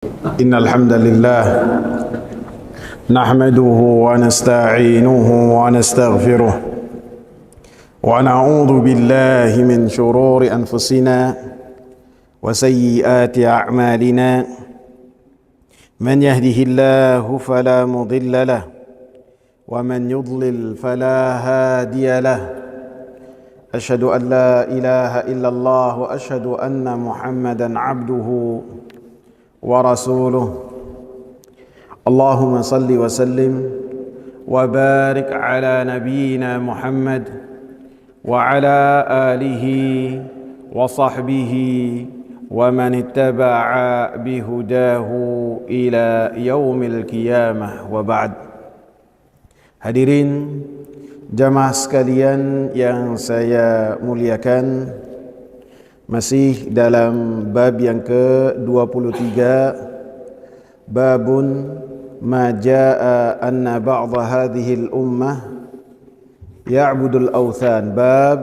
إن الحمد لله نحمده ونستعينه ونستغفره ونعوذ بالله من شرور أنفسنا وسيئات أعمالنا من يهده الله فلا مضل له ومن يضلل فلا هادي له أشهد أن لا إله إلا الله وأشهد أن محمدا عبده ورسوله اللهم صل وسلم وبارك على نبينا محمد وعلى آله وصحبه ومن اتبع بهداه إلى يوم القيامة وبعد. Hadirin jamaah sekalian yang saya muliakan, masih dalam bab yang ke-23, babun ma jaa anna ba'dha hadhihi al-ummah ya'budul awthan, bab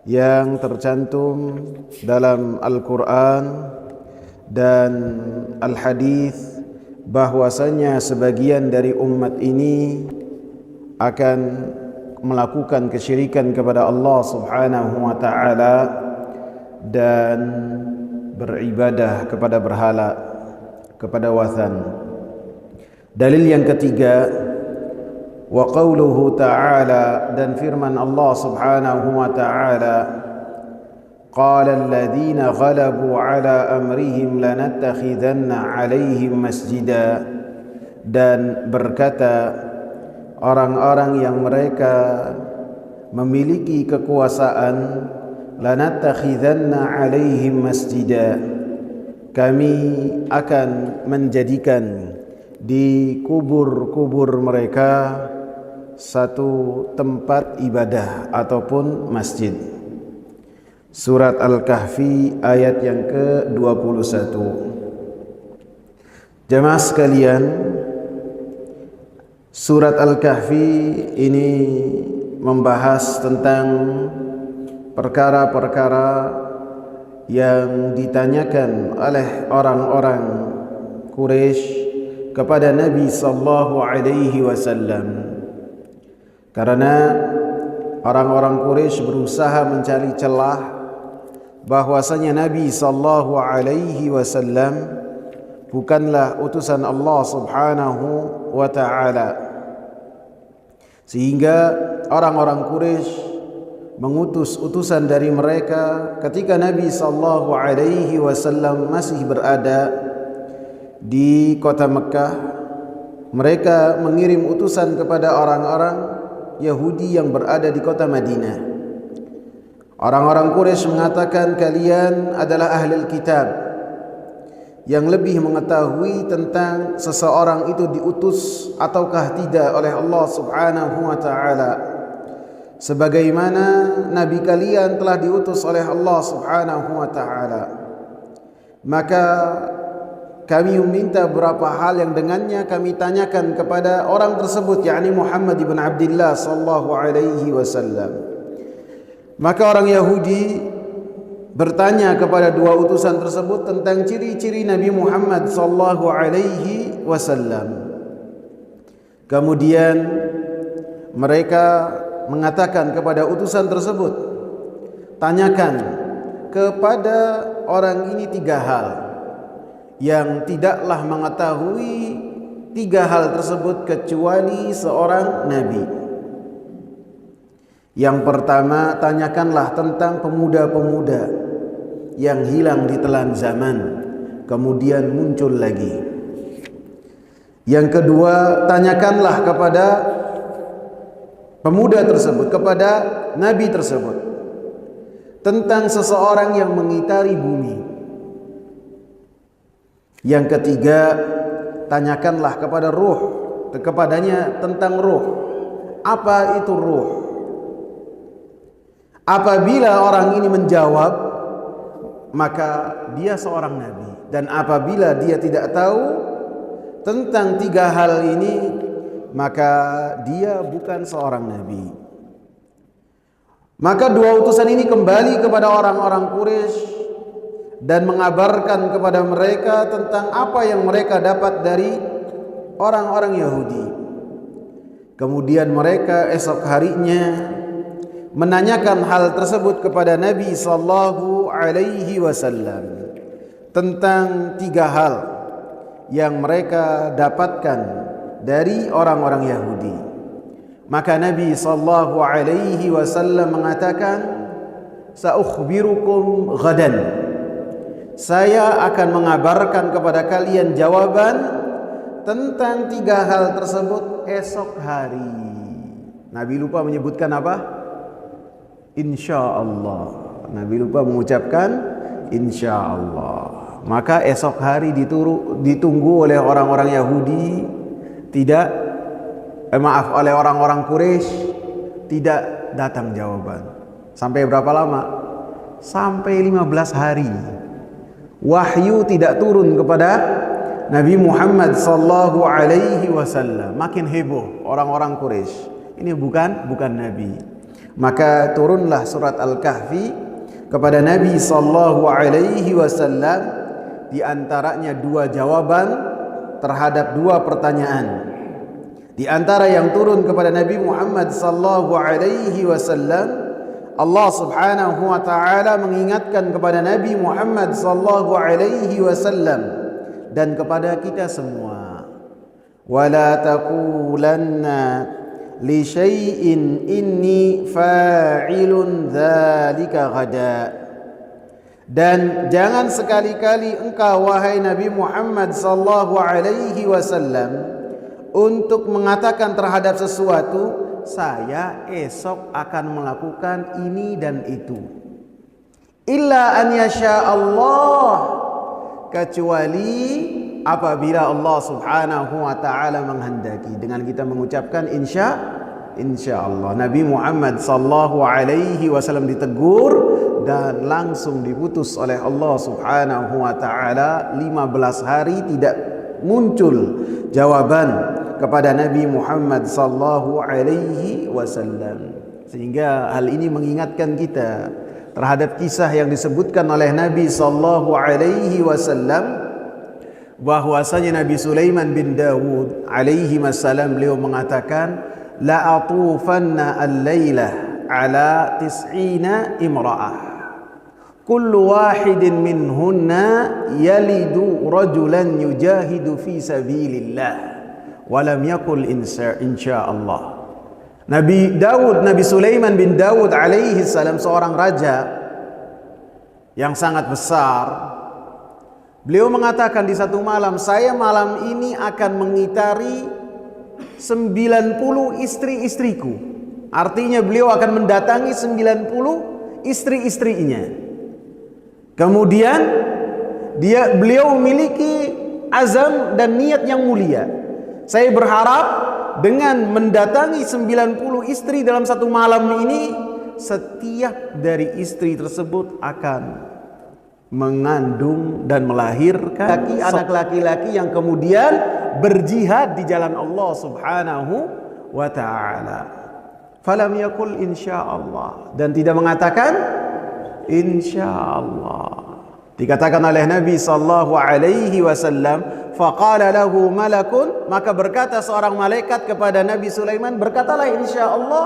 yang tercantum dalam Al-Quran dan Al-Hadis bahwasanya sebagian dari umat ini akan melakukan kesyirikan kepada Allah Subhanahu wa taala dan beribadah kepada berhala, kepada wathan. Dalil yang ketiga, wa qauluhu ta'ala, dan firman Allah Subhanahu wa ta'ala, qala alladhina ghalabu ala amrihim lanattakhidhanna 'alaihim masjida, dan berkata orang-orang yang mereka memiliki kekuasaan, lanattakhidhanna 'alaihim masjida, kami akan menjadikan di kubur-kubur mereka satu tempat ibadah ataupun masjid. Surat Al-Kahfi ayat yang ke-21. Jemaah sekalian, Surat Al-Kahfi ini membahas tentang perkara-perkara yang ditanyakan oleh orang-orang Quraisy kepada Nabi sallallahu alaihi wasallam. Karena orang-orang Quraisy berusaha mencari celah bahwasanya Nabi sallallahu alaihi wasallam bukanlah utusan Allah Subhanahu wa ta'ala, sehingga orang-orang Quraisy mengutus utusan dari mereka ketika Nabi sallallahu alaihi wasallam masih berada di kota Mekah. Mereka mengirim utusan kepada orang-orang Yahudi yang berada di kota Madinah. Orang-orang Quraisy mengatakan, kalian adalah ahlul kitab yang lebih mengetahui tentang seseorang itu diutus ataukah tidak oleh Allah Subhanahu wa ta'ala, sebagaimana Nabi kalian telah diutus oleh Allah Subhanahu wa ta'ala. Maka kami meminta beberapa hal yang dengannya kami tanyakan kepada orang tersebut, yakni Muhammad ibn Abdullah sallallahu alaihi wasallam. Maka orang Yahudi bertanya kepada dua utusan tersebut tentang ciri-ciri Nabi Muhammad sallallahu alaihi wasallam. Kemudian mereka mengatakan kepada utusan tersebut, tanyakan kepada orang ini tiga hal yang tidaklah mengetahui tiga hal tersebut kecuali seorang nabi. Yang pertama, tanyakanlah tentang pemuda-pemuda yang hilang di telan zaman kemudian muncul lagi. Yang kedua, tanyakanlah kepada pemuda tersebut, kepada nabi tersebut, tentang seseorang yang mengitari bumi. Yang ketiga, tanyakanlah kepada ruh, kepadanya tentang ruh. Apa itu ruh? Apabila orang ini menjawab, maka dia seorang nabi. Dan apabila dia tidak tahu tentang tiga hal ini, maka dia bukan seorang nabi. Maka dua utusan ini kembali kepada orang-orang Quraisy dan mengabarkan kepada mereka tentang apa yang mereka dapat dari orang-orang Yahudi. Kemudian mereka esok harinya menanyakan hal tersebut kepada Nabi sallallahu alaihi wasallam tentang 3 hal yang mereka dapatkan dari orang-orang Yahudi. Maka Nabi sallallahu alaihi wasallam mengatakan, "Sa'ukhbirukum ghadan." Saya akan mengabarkan kepada kalian jawaban tentang 3 hal tersebut esok hari. Nabi lupa menyebutkan apa? Insyaallah. Nabi lupa mengucapkan insyaallah. Maka esok hari ditunggu oleh orang-orang Yahudi, oleh orang-orang Quraisy, tidak datang jawaban. Sampai berapa lama? Sampai 15 hari. Wahyu tidak turun kepada Nabi Muhammad sallallahu alaihi wasallam. Makin heboh orang-orang Quraisy. Ini bukan Nabi. Maka turunlah surat Al-Kahfi kepada Nabi sallallahu alaihi wasallam, di antaranya 2 jawaban terhadap 2 pertanyaan. Di antara yang turun kepada Nabi Muhammad sallallahu alaihi wasallam, Allah Subhanahu wa taala mengingatkan kepada Nabi Muhammad sallallahu alaihi wasallam dan kepada kita semua, wala taqulanna li syai'in inni fa'ilun dzalika ghada. Dan jangan sekali-kali engkau wahai Nabi Muhammad sallallahu alaihi wasallam untuk mengatakan terhadap sesuatu, saya esok akan melakukan ini dan itu. Illa an yasha Allah, kecuali apabila Allah Subhanahu wa taala menghendaki, dengan kita mengucapkan insyaallah. Nabi Muhammad sallallahu alaihi wasallam ditegur dan langsung diputus oleh Allah Subhanahu wa taala. 15 hari tidak muncul jawaban kepada Nabi Muhammad sallallahu alaihi wasallam. Sehingga hal ini mengingatkan kita terhadap kisah yang disebutkan oleh Nabi sallallahu alaihi wasallam, bahwasanya Nabi Sulaiman bin Dawud alaihi wassalam, beliau mengatakan, la atufanna al-lailah ala 90 imra'ah, kullu wahidin minhunna yalidu rajulan yujahidu fi sabilillah wa lam yakul insyaallah. Nabi Sulaiman bin Dawud alaihi salam, seorang raja yang sangat besar. Beliau mengatakan di satu malam, saya malam ini akan mengitari 90 istri-istriku. Artinya beliau akan mendatangi 90 istri-istrinya. Kemudian beliau memiliki azam dan niat yang mulia. Saya berharap dengan mendatangi 90 istri dalam satu malam ini, setiap dari istri tersebut akan mengandung dan melahirkan anak laki-laki yang kemudian berjihad di jalan Allah Subhanahu wa taala. Falam yakul insyaallah, dan tidak mengatakan insyaallah. Dikatakan oleh Nabi sallallahu alaihi wasallam, faqala lahu malakun, maka berkata seorang malaikat kepada Nabi Sulaiman, berkatalah insyaallah.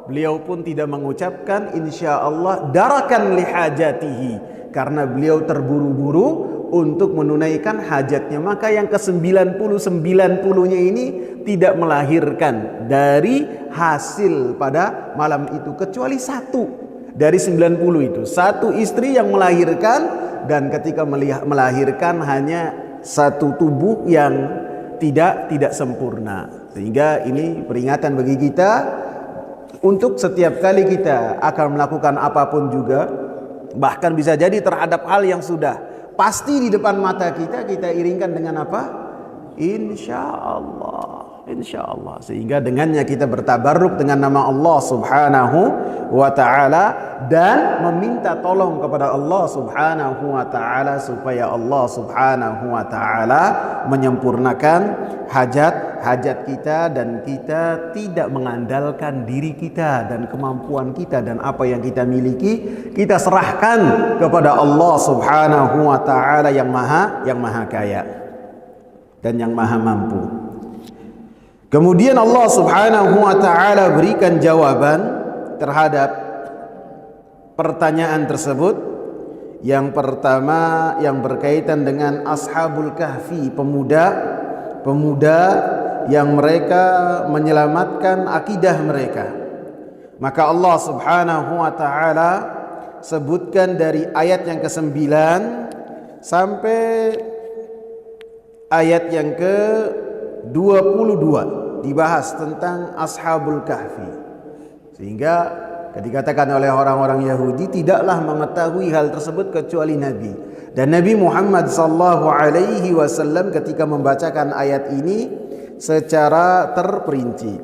Beliau pun tidak mengucapkan insyaallah darakan li hajatihi, karena beliau terburu-buru untuk menunaikan hajatnya. Maka yang ke-90-90-nya ini tidak melahirkan dari hasil pada malam itu, kecuali 1 dari 90 itu. 1 istri yang melahirkan, dan ketika melahirkan hanya 1 tubuh yang tidak sempurna. Sehingga ini peringatan bagi kita untuk setiap kali kita akan melakukan apapun juga, bahkan bisa jadi terhadap hal yang sudah pasti di depan mata kita, kita iringkan dengan apa? Insyaallah. insyaallah. Sehingga dengannya kita bertabarruk dengan nama Allah Subhanahu wa taala dan meminta tolong kepada Allah Subhanahu wa taala supaya Allah Subhanahu wa taala menyempurnakan hajat kita, dan kita tidak mengandalkan diri kita dan kemampuan kita dan apa yang kita miliki, kita serahkan kepada Allah Subhanahu wa taala yang maha kaya dan yang maha mampu. Kemudian Allah Subhanahu wa taala berikan jawaban terhadap pertanyaan tersebut. Yang pertama yang berkaitan dengan Ashabul Kahfi, pemuda yang mereka menyelamatkan akidah mereka. Maka Allah Subhanahu wa taala sebutkan dari ayat yang ke-9 sampai ayat yang ke-22 dibahas tentang Ashabul Kahfi. Sehingga dikatakan oleh orang-orang Yahudi tidaklah mengetahui hal tersebut kecuali Nabi. Dan Nabi Muhammad sallallahu alaihi wasallam ketika membacakan ayat ini secara terperinci.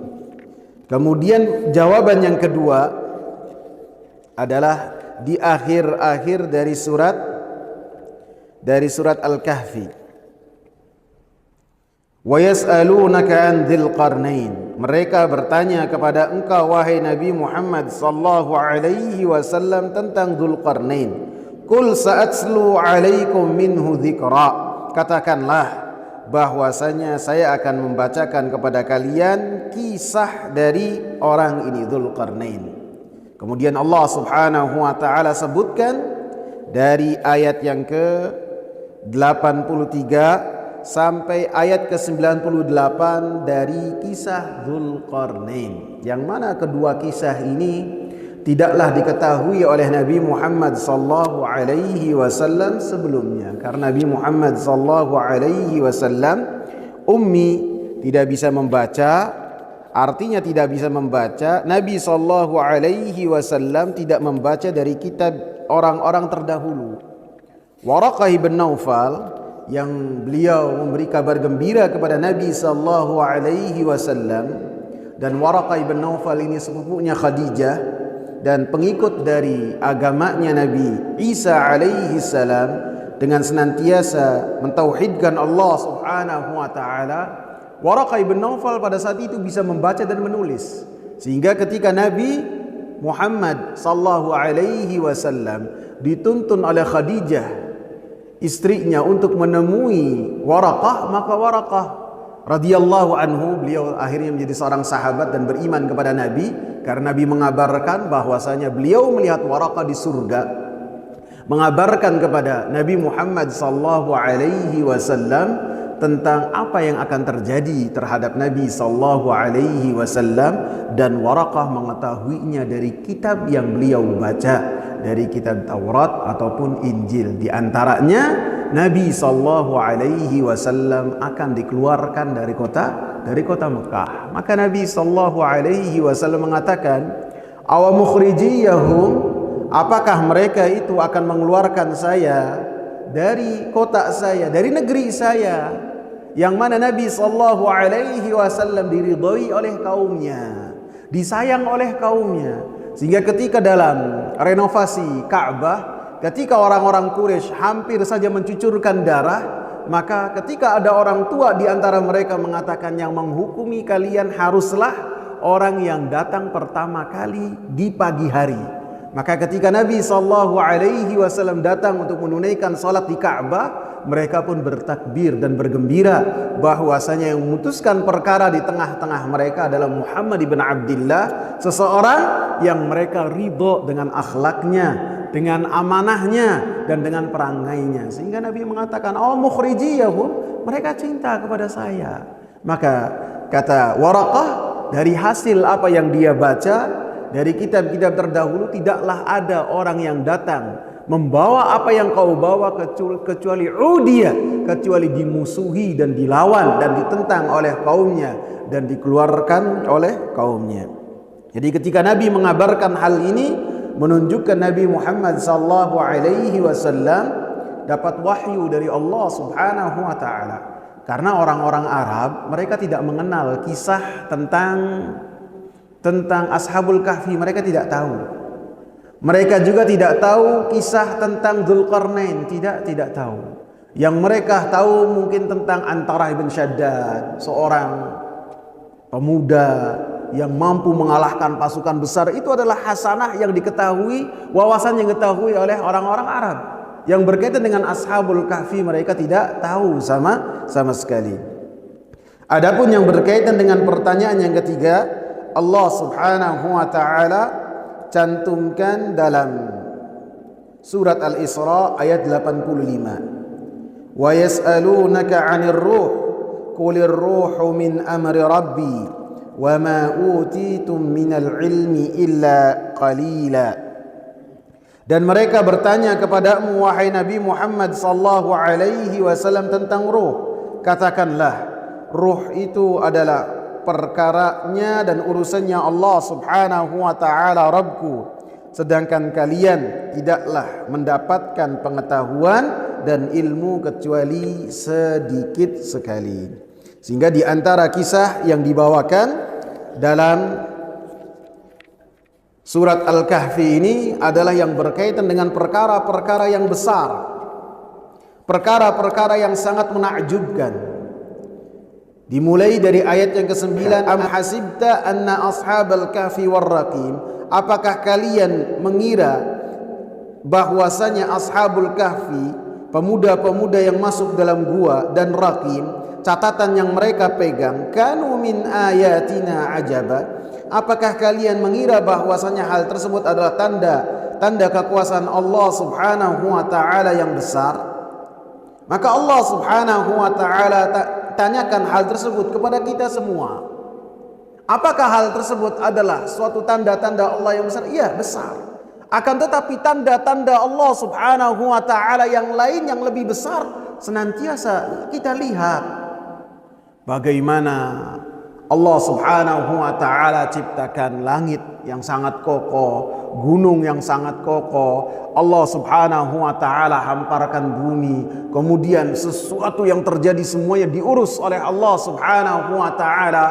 Kemudian jawaban yang kedua adalah di akhir-akhir dari surat Al-Kahfi. Wa yas'alunaka 'an dzil qarnain. Mereka bertanya kepada engkau wahai Nabi Muhammad sallallahu alaihi wasallam tentang Dzulqarnain. Qul sa'atslu 'alaikum minhu dzikra. Katakanlah bahwasanya saya akan membacakan kepada kalian kisah dari orang ini, Dzulqarnain. Kemudian Allah Subhanahu wa taala sebutkan dari ayat yang ke-83 sampai ayat ke-98 dari kisah Dzulqarnain, yang mana kedua kisah ini tidaklah diketahui oleh Nabi Muhammad sallallahu alaihi wasallam sebelumnya, karena Nabi Muhammad sallallahu alaihi wasallam ummi, tidak bisa membaca. Artinya tidak bisa membaca. Nabi sallallahu alaihi wasallam tidak membaca dari kitab orang-orang terdahulu. Waraqah bin Naufal yang beliau memberi kabar gembira kepada Nabi sallallahu alaihi wasallam, dan Waraqah bin Naufal ini sepupunya Khadijah dan pengikut dari agamanya Nabi Isa alaihi salam, dengan senantiasa mentauhidkan Allah Subhanahu wa taala. Waraqah bin Naufal pada saat itu bisa membaca dan menulis, sehingga ketika Nabi Muhammad sallallahu alaihi wasallam dituntun oleh Khadijah istrinya untuk menemui Waraqah, maka Waraqah radhiyallahu anhu, beliau akhirnya menjadi seorang sahabat dan beriman kepada Nabi, karena Nabi mengabarkan bahwasanya beliau melihat Waraqah di surga, mengabarkan kepada Nabi Muhammad sallallahu alaihi wasallam tentang apa yang akan terjadi terhadap Nabi sallallahu alaihi wasallam, dan Waraqah mengetahuinya dari kitab yang beliau baca, dari kitab Taurat ataupun Injil. Di antaranya Nabi sallallahu alaihi wasallam akan dikeluarkan dari kota Mekah. Maka Nabi sallallahu alaihi wasallam mengatakan, "Awa mukhrijiyahum, apakah mereka itu akan mengeluarkan saya dari kota saya, dari negeri saya, yang mana Nabi sallallahu alaihi wasallam diridhoi oleh kaumnya, disayang oleh kaumnya." Sehingga ketika dalam renovasi Ka'bah, ketika orang-orang Quraisy hampir saja mencucurkan darah, maka ketika ada orang tua di antara mereka mengatakan, yang menghukumi kalian haruslah orang yang datang pertama kali di pagi hari. Maka ketika Nabi sallallahu alaihi wasallam datang untuk menunaikan salat di Ka'bah, mereka pun bertakbir dan bergembira bahwasanya yang memutuskan perkara di tengah-tengah mereka adalah Muhammad ibn Abdullah, seseorang yang mereka ridho dengan akhlaknya, dengan amanahnya, dan dengan perangainya. Sehingga Nabi mengatakan, "Oh mukhrijiyahum, mereka cinta kepada saya." Maka kata Waraqah, dari hasil apa yang dia baca dari kitab-kitab terdahulu, tidaklah ada orang yang datang membawa apa yang kau bawa kecuali udiyah, kecuali dimusuhi dan dilawan dan ditentang oleh kaumnya dan dikeluarkan oleh kaumnya. Jadi ketika Nabi mengabarkan hal ini, menunjukkan Nabi Muhammad sallallahu alaihi wasallam dapat wahyu dari Allah Subhanahu wa taala. Karena orang-orang Arab mereka tidak mengenal kisah tentang Ashabul Kahfi, mereka tidak tahu. Mereka juga tidak tahu kisah tentang Dzulqarnain, tidak tahu. Yang mereka tahu mungkin tentang Antarah bin Shaddad, seorang pemuda yang mampu mengalahkan pasukan besar. Itu adalah hasanah yang diketahui, wawasan yang diketahui oleh orang-orang Arab. Yang berkaitan dengan Ashabul Kahfi mereka tidak tahu sama sekali. Adapun yang berkaitan dengan pertanyaan yang ketiga, Allah Subhanahu wa taala cantumkan dalam surat Al-Isra ayat 85. Wa yas'alunaka 'anir ruh qulir ruhu min amri rabbi wa ma utitum minal ilmi illa qalila. Dan mereka bertanya kepadamu wahai Nabi Muhammad sallallahu alaihi wasallam tentang ruh. Katakanlah, ruh itu adalah perkaranya dan urusannya Allah Subhanahu wa taala Rabbku. Sedangkan kalian tidaklah mendapatkan pengetahuan dan ilmu kecuali sedikit sekali. Sehingga di antara kisah yang dibawakan dalam surat Al-Kahfi ini adalah yang berkaitan dengan perkara-perkara yang besar, perkara-perkara yang sangat menakjubkan. Dimulai dari ayat yang ke-9, am hasibta anna ashabal kahfi warraqim, apakah kalian mengira bahwasanya ashabul kahfi, pemuda-pemuda yang masuk dalam gua, dan raqim, catatan yang mereka pegang, kanu min ayatina ajaba, apakah kalian mengira bahwasanya hal tersebut adalah tanda kekuasaan Allah Subhanahu wa taala yang besar? Maka Allah Subhanahu wa taala tanyakan hal tersebut kepada kita semua. Apakah hal tersebut adalah suatu tanda-tanda Allah yang besar? Iya, besar. Akan tetapi tanda-tanda Allah Subhanahu wa taala yang lain yang lebih besar senantiasa kita lihat. Bagaimana Allah Subhanahu wa taala ciptakan langit yang sangat kokoh, gunung yang sangat kokoh. Allah Subhanahu wa taala hamparkan bumi. Kemudian sesuatu yang terjadi semuanya diurus oleh Allah Subhanahu wa taala,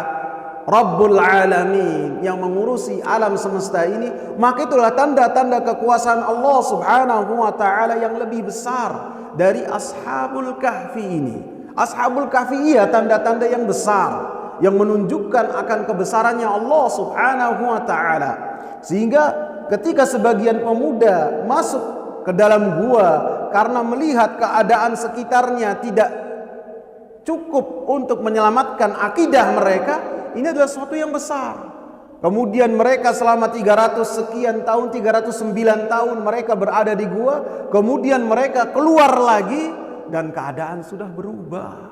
Rabbul Alamin, yang mengurusi alam semesta ini. Maka itulah tanda-tanda kekuasaan Allah Subhanahu wa taala yang lebih besar dari Ashabul Kahfi ini. Ashabul Kahfi iya tanda-tanda yang besar yang menunjukkan akan kebesarannya Allah Subhanahu wa taala. Sehingga ketika sebagian pemuda masuk ke dalam gua karena melihat keadaan sekitarnya tidak cukup untuk menyelamatkan akidah mereka, ini adalah sesuatu yang besar. Kemudian mereka selama 300 sekian tahun, 309 tahun mereka berada di gua, kemudian mereka keluar lagi dan keadaan sudah berubah.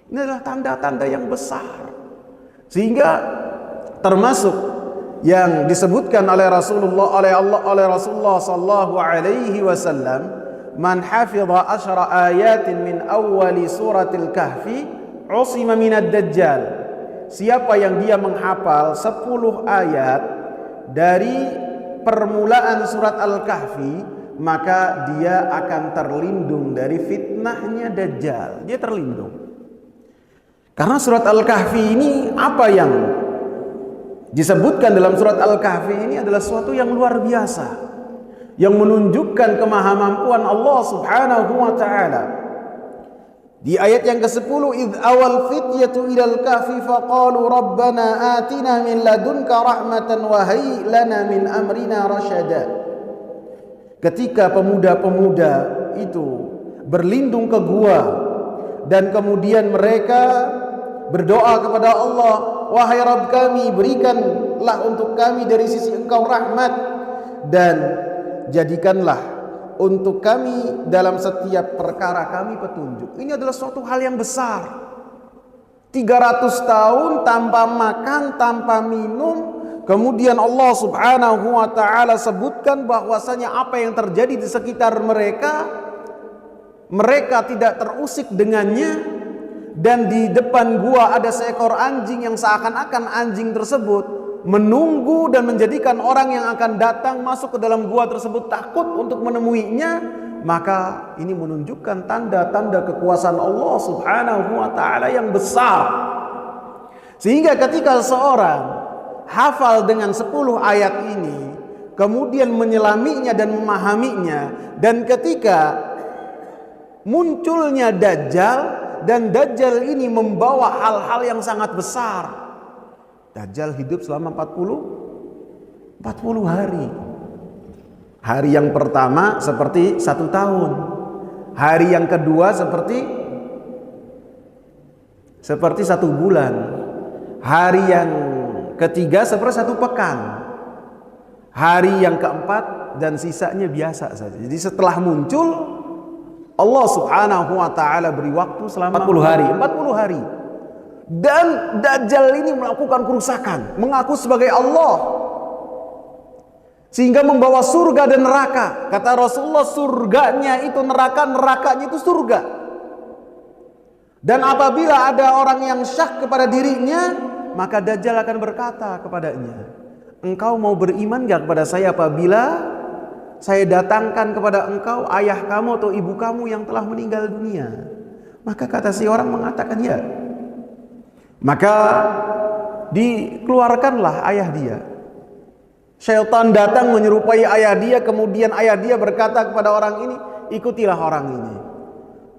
Ini adalah tanda-tanda yang besar. Sehingga termasuk yang disebutkan oleh Rasulullah sallallahu alaihi wasallam, man hafidha 10 ayatin min awwali suratil kahfi usima minad dajjal. Siapa yang dia menghafal 10 ayat dari permulaan surat Al-Kahfi, maka dia akan terlindung dari fitnahnya Dajjal. Dia terlindung. Karena surat Al-Kahfi ini, apa yang disebutkan dalam surat Al-Kahfi ini adalah sesuatu yang luar biasa, yang menunjukkan kemahamampuan Allah Subhanahu wa taala. Di ayat yang ke-10, idz awal fityatu ilal kahfi faqalu rabbana atina min ladunka rahmatan wa hayyi lana min amrina rasyada. Ketika pemuda-pemuda itu berlindung ke gua dan kemudian mereka berdoa kepada Allah, wahai Rabb kami, berikanlah untuk kami dari sisi Engkau rahmat dan jadikanlah untuk kami dalam setiap perkara kami petunjuk. Ini adalah suatu hal yang besar. 300 tahun tanpa makan, tanpa minum, kemudian Allah Subhanahu wa taala sebutkan bahwasanya apa yang terjadi di sekitar mereka, mereka tidak terusik dengannya, dan di depan gua ada seekor anjing yang seakan-akan anjing tersebut menunggu dan menjadikan orang yang akan datang masuk ke dalam gua tersebut takut untuk menemuinya. maka ini menunjukkan tanda-tanda kekuasaan Allah Subhanahu wa taala yang besar. Sehingga ketika seorang hafal dengan 10 ayat ini, kemudian menyelaminya dan memahaminya, dan ketika munculnya Dajjal, dan Dajjal ini membawa hal-hal yang sangat besar. Dajjal hidup selama 40 hari. Hari yang pertama seperti 1 tahun. Hari yang kedua seperti 1 bulan. Hari yang ketiga seperti 1 pekan. Hari yang keempat dan sisanya biasa saja. Jadi setelah muncul, Allah Subhanahu wa taala beri waktu selama 40 hari. Dan Dajjal ini melakukan kerusakan, mengaku sebagai Allah, sehingga membawa surga dan neraka. Kata Rasulullah, surganya itu neraka, nerakanya itu surga. Dan apabila ada orang yang syak kepada dirinya, maka Dajjal akan berkata kepadanya, engkau mau beriman gak kepada saya apabila saya datangkan kepada engkau ayah kamu atau ibu kamu yang telah meninggal dunia? Maka kata si orang mengatakan ya. Maka dikeluarkanlah ayah dia. Syaitan datang menyerupai ayah dia, kemudian ayah dia berkata kepada orang ini, ikutilah orang ini,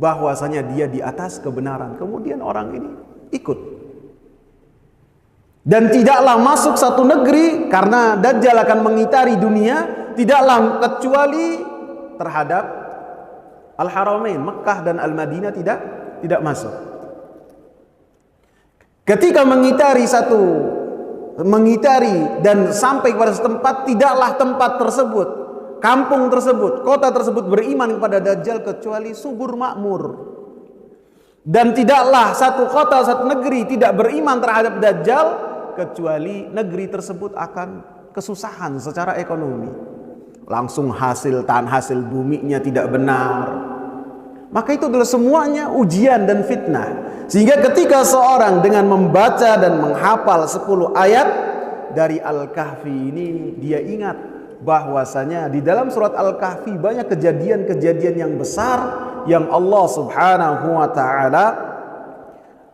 bahwasanya dia di atas kebenaran. Kemudian orang ini ikut. Dan tidaklah masuk satu negeri, karena Dajjal akan mengitari dunia, tidaklah kecuali terhadap Al-Haramain, Mekah dan Al-Madinah tidak masuk. Ketika mengitari dan sampai kepada setempat, tidaklah tempat tersebut, kampung tersebut, kota tersebut beriman kepada Dajjal kecuali subur makmur. Dan tidaklah satu kota, satu negeri tidak beriman terhadap Dajjal kecuali negeri tersebut akan kesusahan secara ekonomi. Langsung hasil buminya tidak benar. Maka itu adalah semuanya ujian dan fitnah. Sehingga ketika seorang dengan membaca dan menghafal 10 ayat dari Al-Kahfi ini, dia ingat bahwasanya di dalam surat Al-Kahfi banyak kejadian-kejadian yang besar yang Allah Subhanahu wa taala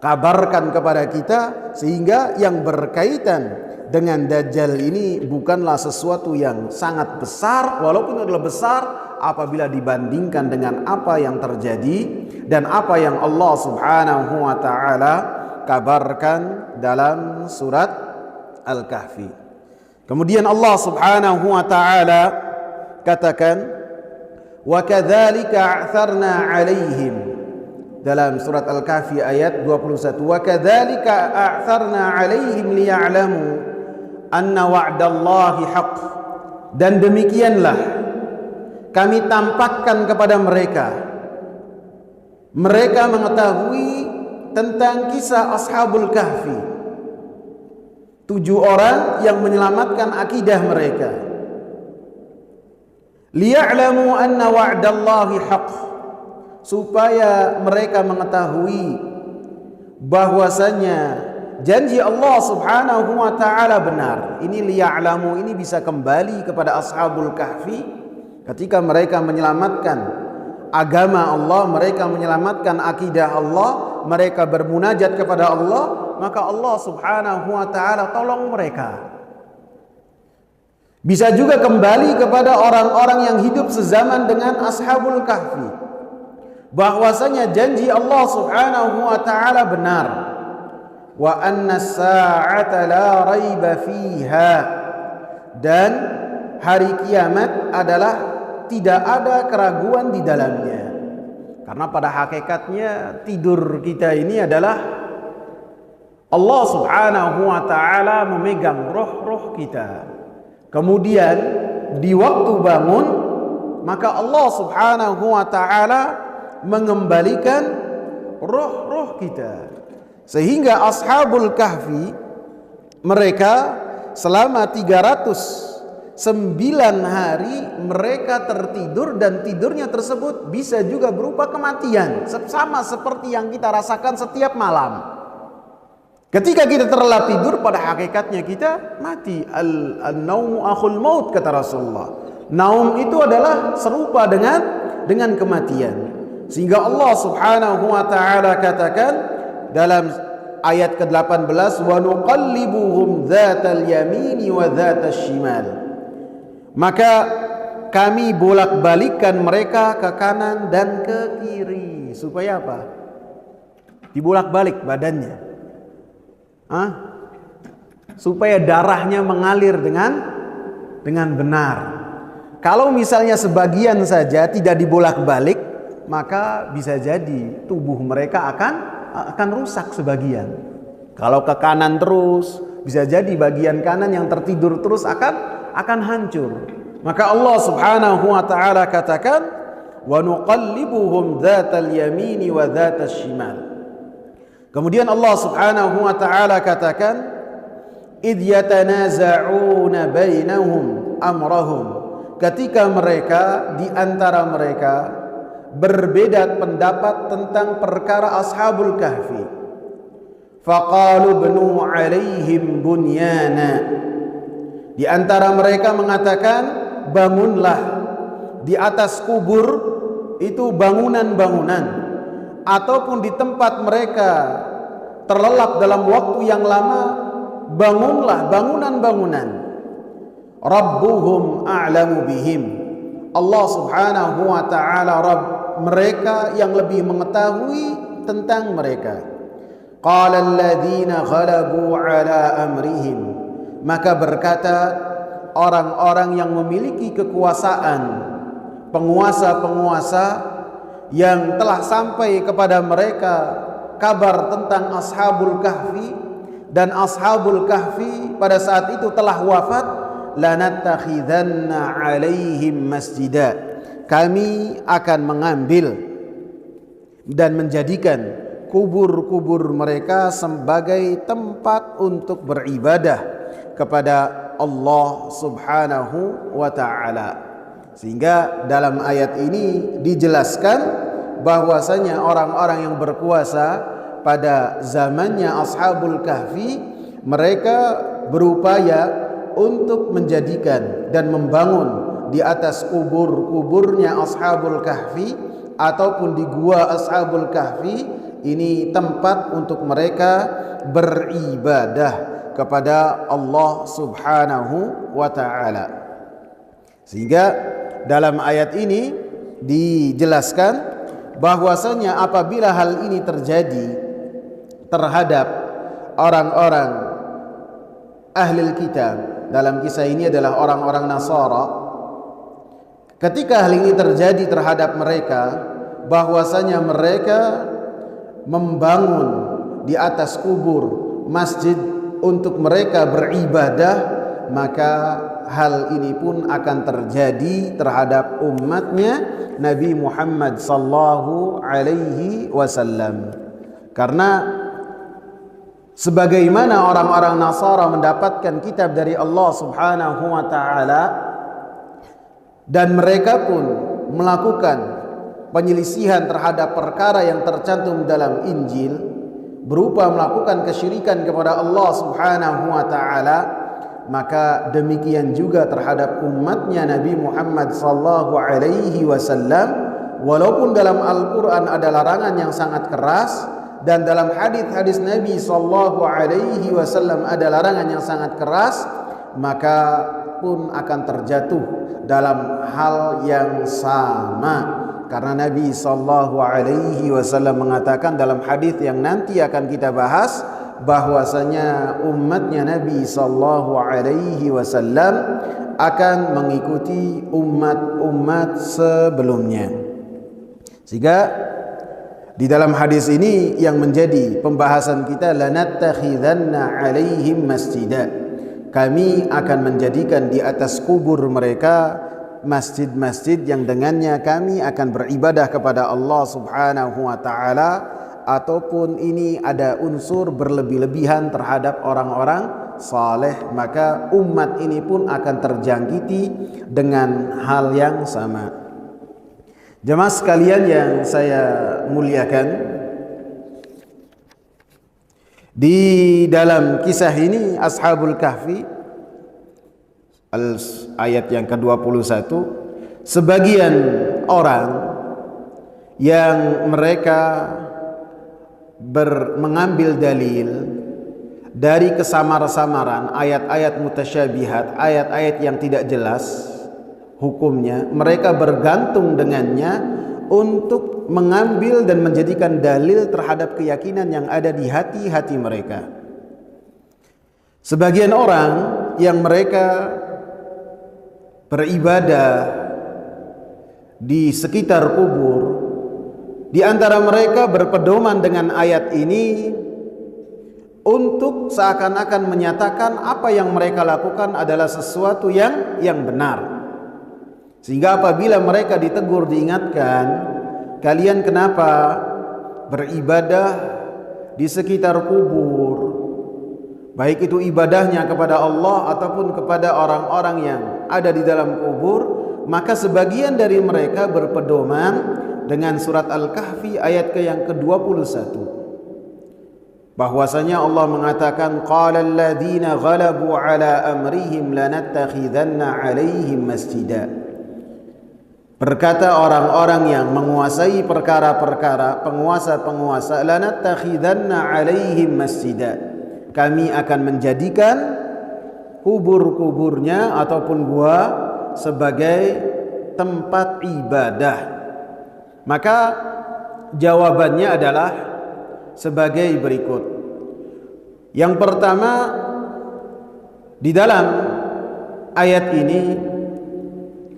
kabarkan kepada kita, sehingga yang berkaitan dengan Dajjal ini bukanlah sesuatu yang sangat besar, walaupun adalah besar apabila dibandingkan dengan apa yang terjadi dan apa yang Allah Subhanahu wa taala kabarkan dalam surat Al-Kahfi. Kemudian Allah Subhanahu wa taala katakan, wa kadzalika a'tharna 'alaihim, dalam surat Al-Kahfi ayat 21, wa kadzalika a'tharna 'alaihim liya'lamu anna wa'dallahi haqq, dan demikianlah kami tampakkan kepada mereka mengetahui tentang kisah Ashabul Kahfi, 7 orang yang menyelamatkan akidah mereka. Liya'lamu anna wa'dallahi haqq, supaya mereka mengetahui bahwasanya janji Allah Subhanahu wa taala benar. Ini liya'lamu ini bisa kembali kepada Ashabul Kahfi ketika mereka menyelamatkan agama Allah, mereka menyelamatkan akidah Allah, mereka bermunajat kepada Allah, maka Allah Subhanahu wa taala tolong mereka. Bisa juga kembali kepada orang-orang yang hidup sezaman dengan Ashabul Kahfi, bahwasanya janji Allah Subhanahu wa taala benar. Wa anna as-sa'ata la raiba fiha, dan hari kiamat adalah tidak ada keraguan di dalamnya. Karena pada hakikatnya tidur kita ini adalah Allah Subhanahu wa taala memegang roh-roh kita. Kemudian di waktu bangun, maka Allah Subhanahu wa taala mengembalikan roh-roh kita. Sehingga Ashabul Kahfi, mereka selama 309 hari mereka tertidur, dan tidurnya tersebut bisa juga berupa kematian, sama seperti yang kita rasakan setiap malam. Ketika kita terlelap tidur, pada hakikatnya kita mati. Al-naumu akhul maut, kata Rasulullah. Naum itu adalah serupa dengan kematian. Sehingga Allah Subhanahu wa taala katakan dalam ayat ke-18, wa nuqallibuhum dzatal yamini wa dzatasy shimal. Maka kami bolak-balikkan mereka ke kanan dan ke kiri. Supaya apa? Dibolak-balik badannya. Supaya darahnya mengalir dengan benar. Kalau misalnya sebagian saja tidak dibolak-balik, maka bisa jadi tubuh mereka akan rusak sebagian. Kalau ke kanan terus, bisa jadi bagian kanan yang tertidur terus akan hancur. Maka Allah Subhanahu wa taala katakan, wa nuqallibuhum dzatal yamini wa dzatasy shimal. Kemudian Allah Subhanahu wa taala katakan, idh yatanaza'una bainahum amrahum. Ketika mereka di antara mereka berbeda pendapat tentang perkara ashabul kahfi. Faqalu bnu alaihim bunyana. Di antara mereka mengatakan, bangunlah di atas kubur itu bangunan-bangunan, ataupun di tempat mereka terlelap dalam waktu yang lama, bangunlah bangunan-bangunan. Rabbuhum a'lamu bihim. Allah Subhanahu wa ta'ala Rabb mereka yang lebih mengetahui tentang mereka. Qala alladhina ghalabu ala amrihim. Maka berkata orang-orang yang memiliki kekuasaan, penguasa-penguasa yang telah sampai kepada mereka kabar tentang ashabul kahfi, dan ashabul kahfi pada saat itu telah wafat, lanattakhidanna alaihim masjida. Kami akan mengambil dan menjadikan kubur-kubur mereka sebagai tempat untuk beribadah kepada Allah Subhanahu wa ta'ala. Sehingga dalam ayat ini dijelaskan bahwasanya orang-orang yang berkuasa pada zamannya ashabul kahfi, mereka berupaya untuk menjadikan dan membangun di atas kubur-kuburnya ashabul kahfi ataupun di gua ashabul kahfi ini tempat untuk mereka beribadah kepada Allah Subhanahu wa ta'ala. Sehingga dalam ayat ini dijelaskan bahwasanya apabila hal ini terjadi terhadap orang-orang ahli kitab, dalam kisah ini adalah orang-orang Nasara, ketika hal ini terjadi terhadap mereka, bahwasanya mereka membangun di atas kubur masjid untuk mereka beribadah, maka hal ini pun akan terjadi terhadap umatnya Nabi Muhammad sallallahu alaihi wasallam. Karena sebagaimana orang-orang Nasara mendapatkan kitab dari Allah Subhanahu wa taala dan mereka pun melakukan penyelisihan terhadap perkara yang tercantum dalam Injil berupa melakukan kesyirikan kepada Allah Subhanahu wa taala, maka demikian juga terhadap umatnya Nabi Muhammad sallallahu alaihi wasallam. Walaupun dalam Al-Qur'an ada larangan yang sangat keras dan dalam hadis-hadis Nabi sallallahu alaihi wasallam ada larangan yang sangat keras, maka pun akan terjatuh dalam hal yang sama. Karena Nabi sallallahu alaihi wasallam mengatakan dalam hadis yang nanti akan kita bahas, bahwasanya umatnya Nabi sallallahu alaihi wasallam akan mengikuti umat-umat sebelumnya. Sehingga di dalam hadis ini yang menjadi pembahasan kita, lanattakhidanna alaihim masjida. Kami akan menjadikan di atas kubur mereka masjid-masjid yang dengannya kami akan beribadah kepada Allah Subhanahu wa taala, ataupun ini ada unsur berlebih-lebihan terhadap orang-orang saleh, maka umat ini pun akan terjangkiti dengan hal yang sama. Jemaah sekalian yang saya muliakan, di dalam kisah ini ashabul kahfi ayat yang ke-21, sebagian orang yang mereka mengambil dalil dari kesamar-samaran ayat-ayat mutasyabihat, ayat-ayat yang tidak jelas hukumnya, mereka bergantung dengannya untuk mengambil dan menjadikan dalil terhadap keyakinan yang ada di hati-hati mereka. Sebagian orang yang mereka beribadah di sekitar kubur, di antara mereka berpedoman dengan ayat ini untuk seakan-akan menyatakan apa yang mereka lakukan adalah sesuatu yang benar. Sehingga apabila mereka ditegur, diingatkan, kalian kenapa beribadah di sekitar kubur, baik itu ibadahnya kepada Allah ataupun kepada orang-orang yang ada di dalam kubur, maka sebagian dari mereka berpedoman dengan surat Al-Kahfi ayat yang ke-21, bahwasanya Allah mengatakan, qala alladziina ghalabu ala amrihim lanattakhidanna 'alaihim masjida. Berkata orang-orang yang menguasai perkara-perkara, penguasa-penguasa, lanattakhidanna 'alaihim masjida, kami akan menjadikan kubur-kuburnya ataupun gua sebagai tempat ibadah. Maka jawabannya adalah sebagai berikut. Yang pertama, di dalam ayat ini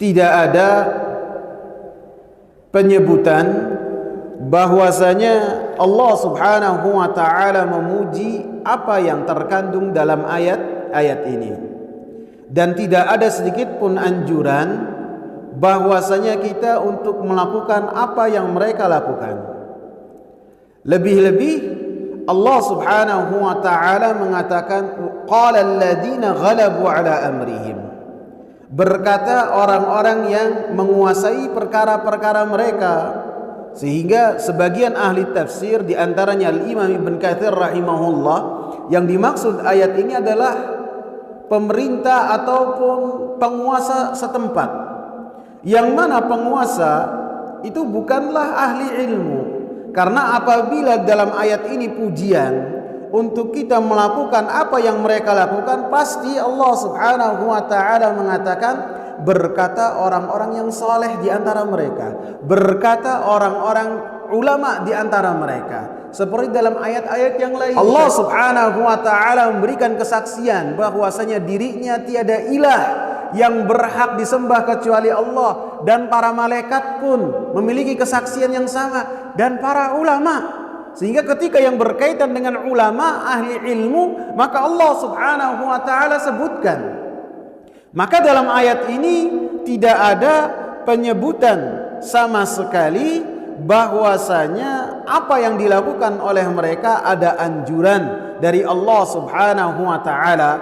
tidak ada penyebutan bahwasanya Allah Subhanahu wa taala memuji apa yang terkandung dalam ayat-ayat ini, dan tidak ada sedikit pun anjuran bahwasanya kita untuk melakukan apa yang mereka lakukan. Lebih-lebih Allah Subhanahu wa taala mengatakan, qala alladziina ghalabu ala amrihim, berkata orang-orang yang menguasai perkara-perkara mereka. Sehingga sebagian ahli tafsir, di antaranya Al-Imam Ibn Katsir rahimahullah, yang dimaksud ayat ini adalah pemerintah ataupun penguasa setempat, yang mana penguasa itu bukanlah ahli ilmu. Karena apabila dalam ayat ini pujian untuk kita melakukan apa yang mereka lakukan, pasti Allah Subhanahu wa taala mengatakan, berkata orang-orang yang saleh di antara mereka, berkata orang-orang ulama di antara mereka. Seperti dalam ayat-ayat yang lain, Allah Subhanahu wa taala memberikan kesaksian bahwasanya dirinya tiada ilah yang berhak disembah kecuali Allah, dan para malaikat pun memiliki kesaksian yang sama, dan para ulama. Sehingga ketika yang berkaitan dengan ulama, ahli ilmu, maka Allah Subhanahu wa taala sebutkan. Maka dalam ayat ini tidak ada penyebutan sama sekali bahwasanya apa yang dilakukan oleh mereka ada anjuran dari Allah Subhanahu wa taala.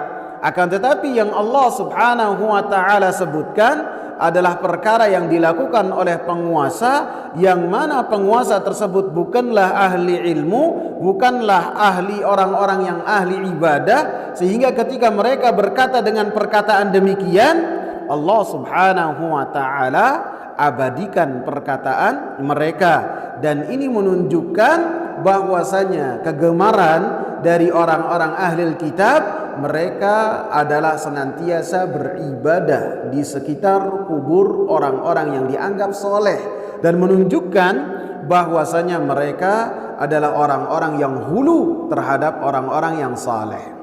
Akan tetapi yang Allah Subhanahu wa taala sebutkan adalah perkara yang dilakukan oleh penguasa, yang mana penguasa tersebut bukanlah ahli ilmu, bukanlah ahli orang-orang yang ahli ibadah. Sehingga ketika mereka berkata dengan perkataan demikian, Allah Subhanahu wa taala abadikan perkataan mereka. Dan ini menunjukkan bahwasanya kegemaran dari orang-orang ahli kitab, mereka adalah senantiasa beribadah di sekitar kubur orang-orang yang dianggap soleh, dan menunjukkan bahwasanya mereka adalah orang-orang yang hulu terhadap orang-orang yang saleh.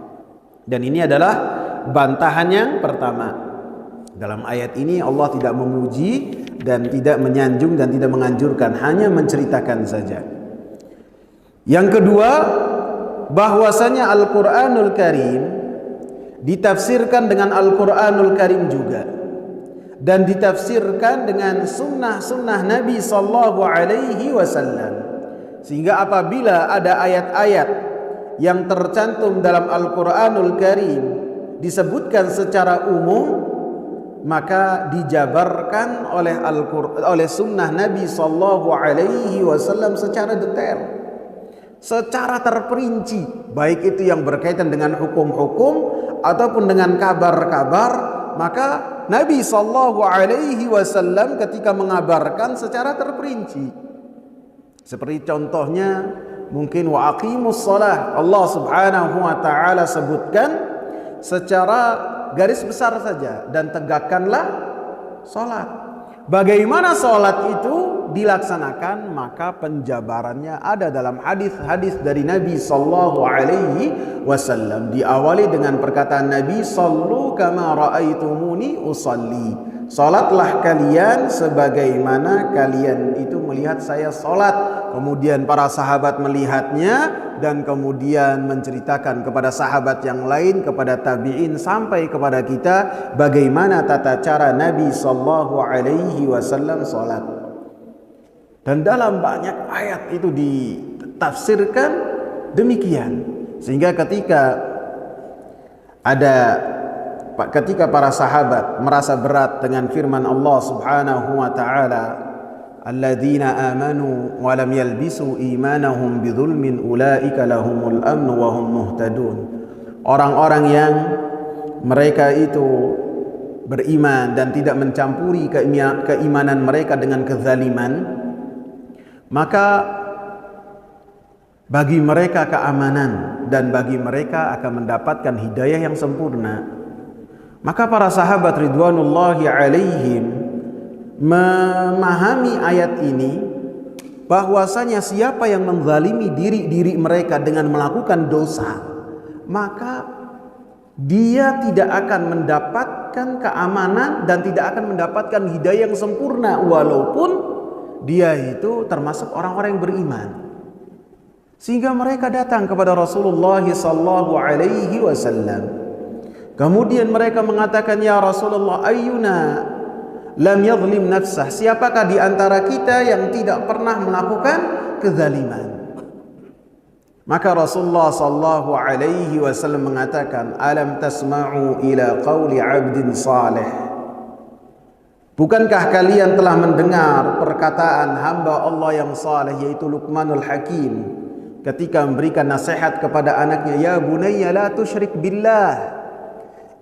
Dan ini adalah bantahan yang pertama. Dalam ayat ini Allah tidak memuji dan tidak menyanjung dan tidak menganjurkan, hanya menceritakan saja. Yang kedua, bahwasanya Al-Quranul Karim ditafsirkan dengan Al-Quranul Karim juga, dan ditafsirkan dengan sunnah-sunnah Nabi Sallallahu Alaihi Wasallam. Sehingga apabila ada ayat-ayat yang tercantum dalam Al-Quranul Karim disebutkan secara umum, maka dijabarkan oleh sunnah Nabi Sallallahu Alaihi Wasallam secara detail, secara terperinci, baik itu yang berkaitan dengan hukum-hukum ataupun dengan kabar-kabar, maka Nabi sallallahu alaihi wasallam ketika mengabarkan secara terperinci. Seperti contohnya mungkin wa aqimus shalah, Allah Subhanahu wa taala sebutkan secara garis besar saja, dan tegakkanlah salat. Bagaimana salat itu dilaksanakan, maka penjabarannya ada dalam hadis-hadis dari Nabi sallallahu alaihi wasallam. Diawali dengan perkataan Nabi, "Shallu kama raaitumuni usalli." Salatlah kalian sebagaimana kalian itu melihat saya salat. Kemudian para sahabat melihatnya dan kemudian menceritakan kepada sahabat yang lain, kepada tabi'in, sampai kepada kita bagaimana tata cara Nabi sallallahu alaihi wasallam salat. Dan dalam banyak ayat itu ditafsirkan demikian. Sehingga ketika para sahabat merasa berat dengan firman Allah Subhanahu wa taala, alladzina amanu wa lam yalbisu imanahum bidzulmin ulaika lahumul amnu wa hum muhtadun. Orang-orang yang mereka itu beriman dan tidak mencampuri keimanan mereka dengan kezaliman, maka bagi mereka keamanan dan bagi mereka akan mendapatkan hidayah yang sempurna. Maka para sahabat ridwanullahi alaihim memahami ayat ini bahwasanya siapa yang menzalimi diri mereka dengan melakukan dosa, maka dia tidak akan mendapatkan keamanan dan tidak akan mendapatkan hidayah yang sempurna, walaupun dia itu termasuk orang-orang yang beriman. Sehingga mereka datang kepada Rasulullah sallallahu alaihi wasallam. Kemudian mereka mengatakan, "Ya Rasulullah, ayyuna lam yadhlim nafsah?" Siapakah di antara kita yang tidak pernah melakukan kezaliman? Maka Rasulullah sallallahu alaihi wasallam mengatakan, "Alam tasma'u ila qauli 'abdin salih?" Bukankah kalian telah mendengar perkataan hamba Allah yang saleh, yaitu Luqmanul Hakim, ketika memberikan nasihat kepada anaknya, "Ya bunayya la tusyrik billah,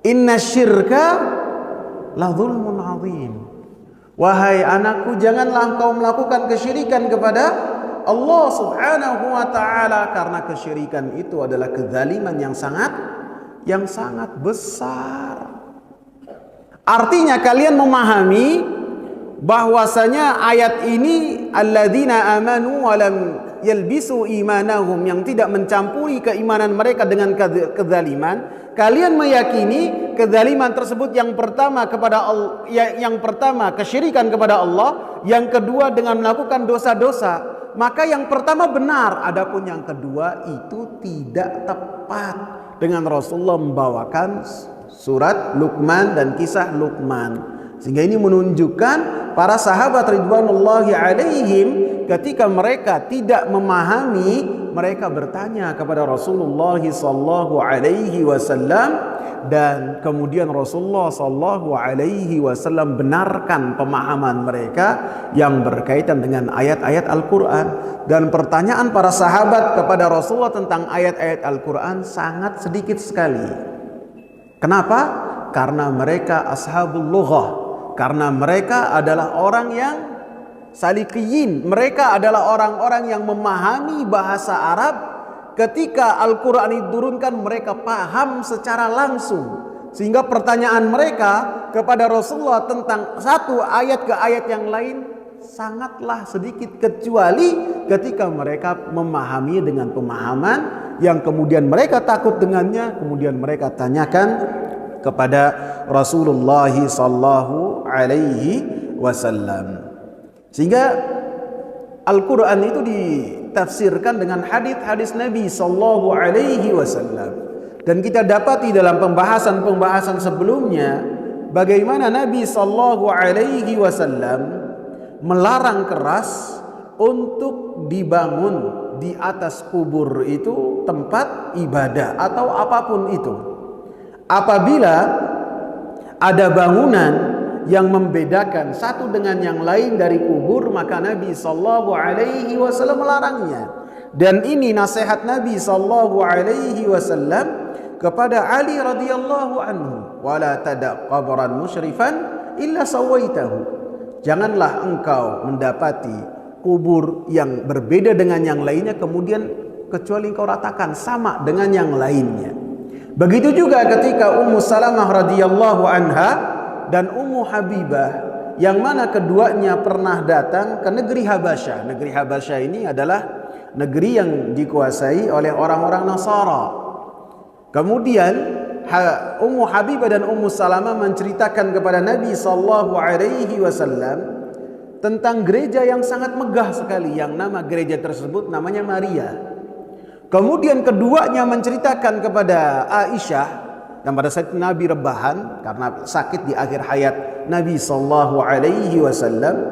inna syirka la zulmun azim." Wahai anakku, janganlah engkau melakukan kesyirikan kepada Allah Subhanahu wa taala, karena kesyirikan itu adalah kezaliman yang sangat besar. Artinya kalian memahami bahwasanya ayat ini, alladzina amanu wa lam yalbisu imanahum, yang tidak mencampuri keimanan mereka dengan kezaliman. Kalian meyakini kezaliman tersebut yang pertama kesyirikan kepada Allah, yang kedua dengan melakukan dosa-dosa. Maka yang pertama benar, adapun yang kedua itu tidak tepat. Dengan Rasulullah membawakan surat Luqman dan kisah Luqman, sehingga ini menunjukkan para sahabat ridwanullahi alaihim ketika mereka tidak memahami, mereka bertanya kepada Rasulullah sallallahu alaihi wasallam, dan kemudian Rasulullah sallallahu alaihi wasallam benarkan pemahaman mereka yang berkaitan dengan ayat-ayat Al-Qur'an. Dan pertanyaan para sahabat kepada Rasulullah tentang ayat-ayat Al-Qur'an sangat sedikit sekali. Kenapa? Karena mereka ashabul lughah, karena mereka adalah orang yang salikiyin, mereka adalah orang-orang yang memahami bahasa Arab. Ketika Al-Quran diturunkan, mereka paham secara langsung, sehingga pertanyaan mereka kepada Rasulullah tentang satu ayat ke ayat yang lain sangatlah sedikit, kecuali ketika mereka memahami dengan pemahaman yang kemudian mereka takut dengannya, kemudian mereka tanyakan kepada Rasulullah sallallahu alaihi wasallam. Sehingga Al-Quran itu ditafsirkan dengan hadis-hadis Nabi sallallahu alaihi wasallam. Dan kita dapati dalam pembahasan-pembahasan sebelumnya bagaimana Nabi sallallahu alaihi wasallam melarang keras untuk dibangun di atas kubur itu tempat ibadah atau apapun itu. Apabila ada bangunan yang membedakan satu dengan yang lain dari kubur, maka Nabi sallallahu alaihi wasallam melarangnya. Dan ini nasihat Nabi sallallahu alaihi wasallam kepada Ali radhiyallahu anhu, wala tada' qabran musyrifan illa sawaitahu. Janganlah engkau mendapati kubur yang berbeda dengan yang lainnya kemudian kecuali engkau ratakan sama dengan yang lainnya. Begitu juga ketika Ummu Salamah radhiyallahu anha dan Ummu Habibah, yang mana keduanya pernah datang ke negeri Habasyah. Negeri Habasyah ini adalah negeri yang dikuasai oleh orang-orang Nasara. Kemudian Ummu Habibah dan Ummu Salamah menceritakan kepada Nabi sallallahu alaihi wasallam tentang gereja yang sangat megah sekali, yang nama gereja tersebut namanya Maria. Kemudian keduanya menceritakan kepada Aisyah, dan pada saat Nabi rebahan karena sakit di akhir hayat Nabi sallallahu alaihi wasallam.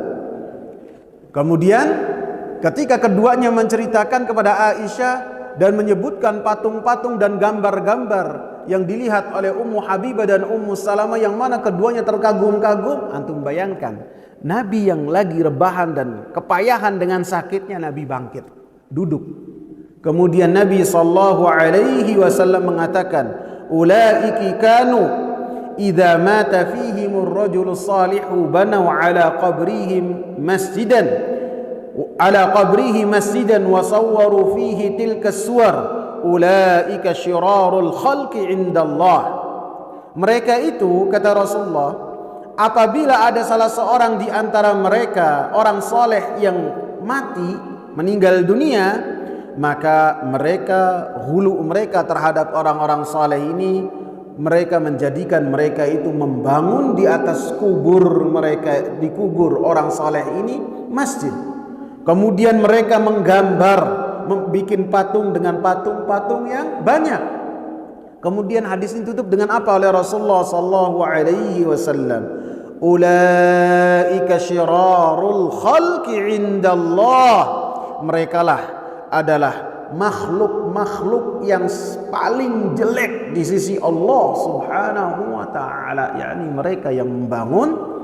Kemudian ketika keduanya menceritakan kepada Aisyah dan menyebutkan patung-patung dan gambar-gambar yang dilihat oleh Ummu Habibah dan Ummu Salamah, yang mana keduanya terkagum-kagum, antum bayangkan Nabi yang lagi rebahan dan kepayahan dengan sakitnya, Nabi bangkit, duduk. Kemudian Nabi sallallahu alaihi wasallam mengatakan, ulaiki kanu idza mata fihimur rajulus salihu banau ala qabrihi masjidan wa sawwaru fihi tilka suwar ulaika syirarul khalqi indallah. Mereka itu, kata Rasulullah, apabila ada salah seorang di antara mereka orang soleh yang mati, meninggal dunia, maka hulu mereka terhadap orang-orang saleh ini, mereka menjadikan mereka itu membangun di atas kubur mereka, di kubur orang saleh ini masjid. Kemudian mereka menggambar, membuat patung dengan patung-patung yang banyak. Kemudian hadis ini tutup dengan apa oleh Rasulullah sallallahu alaihi wasallam? Ulaika syirarul khalqi indallah. Merekalah adalah makhluk-makhluk yang paling jelek di sisi Allah Subhanahu wa taala, yakni mereka yang membangun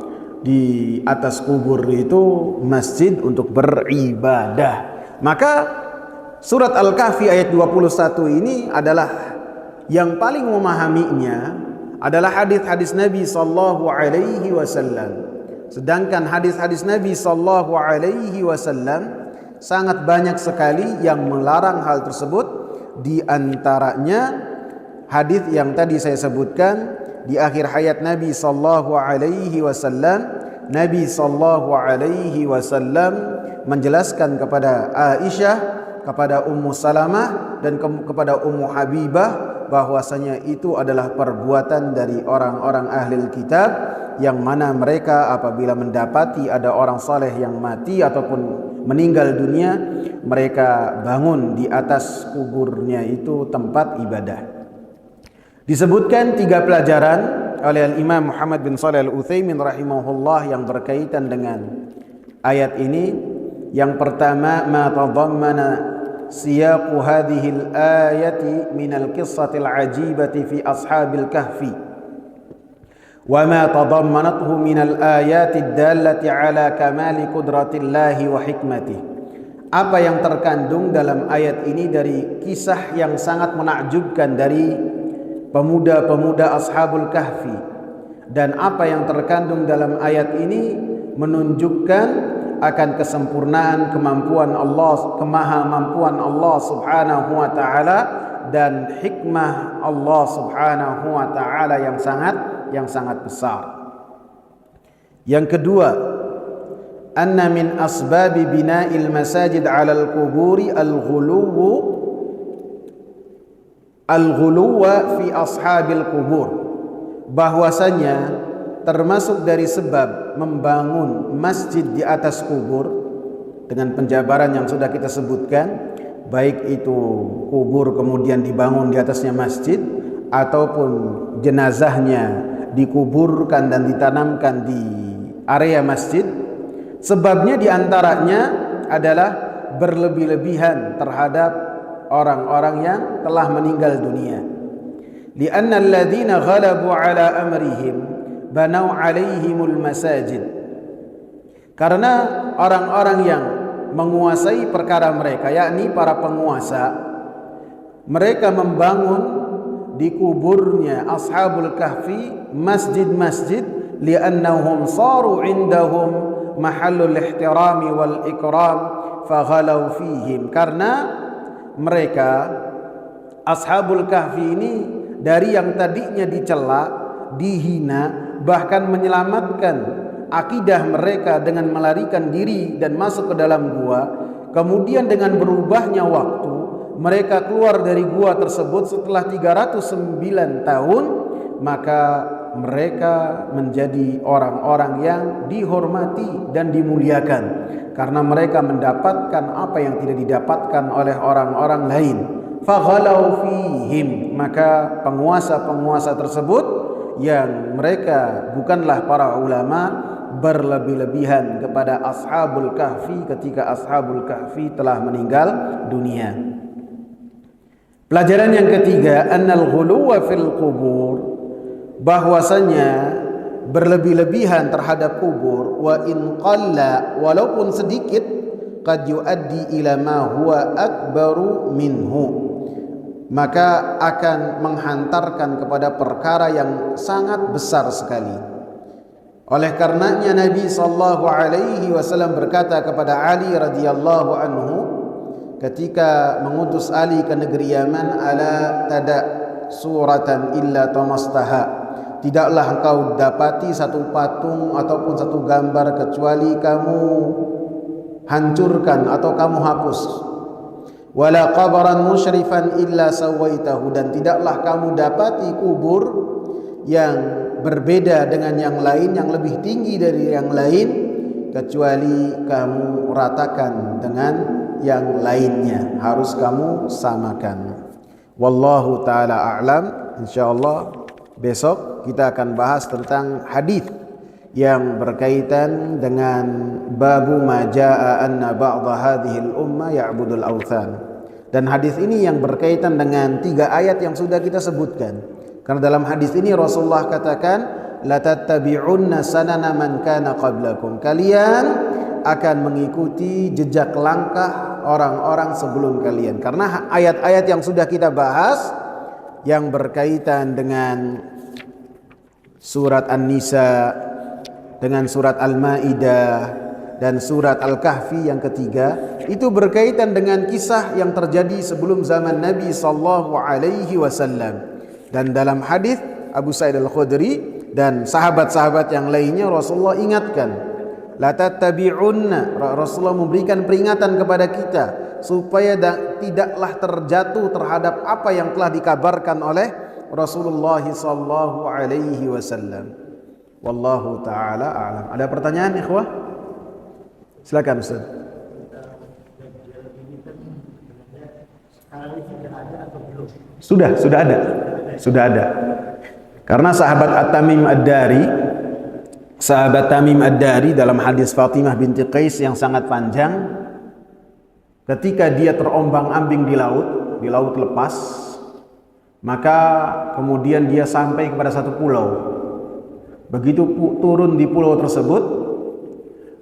di atas kubur itu masjid untuk beribadah. Maka surat Al-Kahfi ayat 21 ini adalah yang paling memahaminya adalah hadis-hadis Nabi sallallahu alaihi wasallam. Sedangkan hadis-hadis Nabi sallallahu alaihi wasallam sangat banyak sekali yang melarang hal tersebut. Di antaranya hadis yang tadi saya sebutkan di akhir hayat Nabi sallallahu alaihi wasallam. Nabi sallallahu alaihi wasallam menjelaskan kepada Aisyah, kepada Ummu Salamah dan kepada Ummu Habibah bahwasanya itu adalah perbuatan dari orang-orang ahli kitab, yang mana mereka apabila mendapati ada orang saleh yang mati ataupun meninggal dunia, mereka bangun di atas kuburnya itu tempat ibadah. Disebutkan 3 pelajaran oleh Imam Muhammad bin Shalih Al-Utsaimin rahimahullah yang berkaitan dengan ayat ini. Yang pertama, ma tadammana siyaqu hadhihi al-ayati min al-qissati al-ajibati fi ashabil kahfi wa ma tadammanathu min al-ayati ad-dallati ala kamali qudratillahi wa hikmatihi. Apa yang terkandung dalam ayat ini dari kisah yang sangat menakjubkan dari pemuda-pemuda ashabul kahfi, dan apa yang terkandung dalam ayat ini menunjukkan akan kesempurnaan kemampuan Allah, kemahamampuan Allah Subhanahu wa taala dan hikmah Allah Subhanahu wa taala yang sangat besar. Yang kedua, anna min asbabi bina'il masajid 'ala al-quburi al-ghuluwa fi ashabil qubur. Bahwasanya termasuk dari sebab membangun masjid di atas kubur dengan penjabaran yang sudah kita sebutkan, baik itu kubur kemudian dibangun di atasnya masjid ataupun jenazahnya dikuburkan dan ditanamkan di area masjid. Sebabnya diantaranya adalah berlebih-lebihan terhadap orang-orang yang telah meninggal dunia. Lianna alladhina ghalabu ala amrihim banau alaihimul masajid. Karena orang-orang yang menguasai perkara mereka, yakni para penguasa, mereka membangun di kuburnya Ashabul Kahfi masjid-masjid, li'annahum saru indahum mahallul ihtirami wal ikram faghalau fihim, karena mereka Ashabul Kahfi ini dari yang tadinya dicela, dihina, bahkan menyelamatkan akidah mereka dengan melarikan diri dan masuk ke dalam gua. Kemudian dengan berubahnya waktu, mereka keluar dari gua tersebut setelah 309 tahun, maka mereka menjadi orang-orang yang dihormati dan dimuliakan karena mereka mendapatkan apa yang tidak didapatkan oleh orang-orang lain. Faghalau fihim, maka penguasa-penguasa tersebut yang mereka bukanlah para ulama berlebih-lebihan kepada Ashabul Kahfi ketika Ashabul Kahfi telah meninggal dunia. Pelajaran yang ketiga, annal ghuluwa fil qubur, bahwasanya berlebih-lebihan terhadap kubur, wa in qalla, walaupun sedikit, qad yuaddi ila ma huwa akbaru minhu, maka akan menghantarkan kepada perkara yang sangat besar sekali. Oleh karenanya Nabi sallallahu alaihi wasallam berkata kepada Ali radhiyallahu anhu ketika mengutus Ali ke negeri Yaman, ala tada suratan illa tamastaha, tidaklah engkau dapati satu patung ataupun satu gambar kecuali kamu hancurkan atau kamu hapus. Wala qabran musyrifan illa sawaitahu, dan tidaklah kamu dapati kubur yang berbeda dengan yang lain, yang lebih tinggi dari yang lain, kecuali kamu ratakan dengan yang lainnya, harus kamu samakan. Wallahu ta'ala a'lam. Insyaallah besok kita akan bahas tentang hadis yang berkaitan dengan babu ma jaa anna ba'dha hadhil umma ya'budul awthan. Dan hadis ini yang berkaitan dengan 3 ayat yang sudah kita sebutkan. Karena dalam hadis ini Rasulullah katakan, la tattabi'unna sanana man kana qablakum, kalian akan mengikuti jejak langkah orang-orang sebelum kalian. Karena ayat-ayat yang sudah kita bahas yang berkaitan dengan surat An-Nisa, dengan surat Al-Maidah dan surat Al-Kahfi yang ketiga, itu berkaitan dengan kisah yang terjadi sebelum zaman Nabi sallallahu alaihi wasallam. Dan dalam hadis Abu Sa'id Al-Khudri dan sahabat-sahabat yang lainnya, Rasulullah ingatkan, la tattabi'unna, Rasulullah memberikan peringatan kepada kita supaya tidaklah terjatuh terhadap apa yang telah dikabarkan oleh Rasulullah sallallahu alaihi wasallam. Wallahu taala a'lam. Ada pertanyaan ikhwah? Silakan Ustaz. Sudah ada. Karena sahabat At-Tamim Ad-Dari dalam hadis Fatimah binti Qais yang sangat panjang, ketika dia terombang-ambing di laut lepas, maka kemudian dia sampai kepada satu pulau. Begitu turun di pulau tersebut,